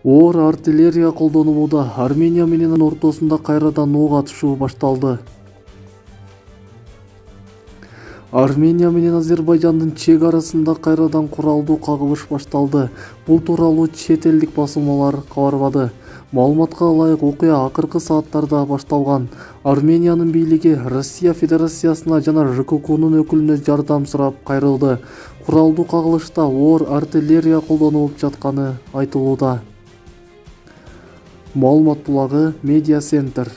Оор артиллерия колдонулууда. Армения менен ортосунда кайрадан ок атышуу башталды. Армения менен Азербайжандын чек арасында кайрадан куралдуу кагылыш башталды. Бул тууралуу чет элдик басылмалар кабарбады. Маалыматка ылайык, окуя акыркы сааттарда башталган. Армениянын бийлиги Россия Федерациясына жана ЖККнун өкүлүнө жардам сурап кайрылды. Куралдуу кагылышта оор артиллерия колдонулуп жатканы айтылууда. Маалымат булагы Медиа Центр.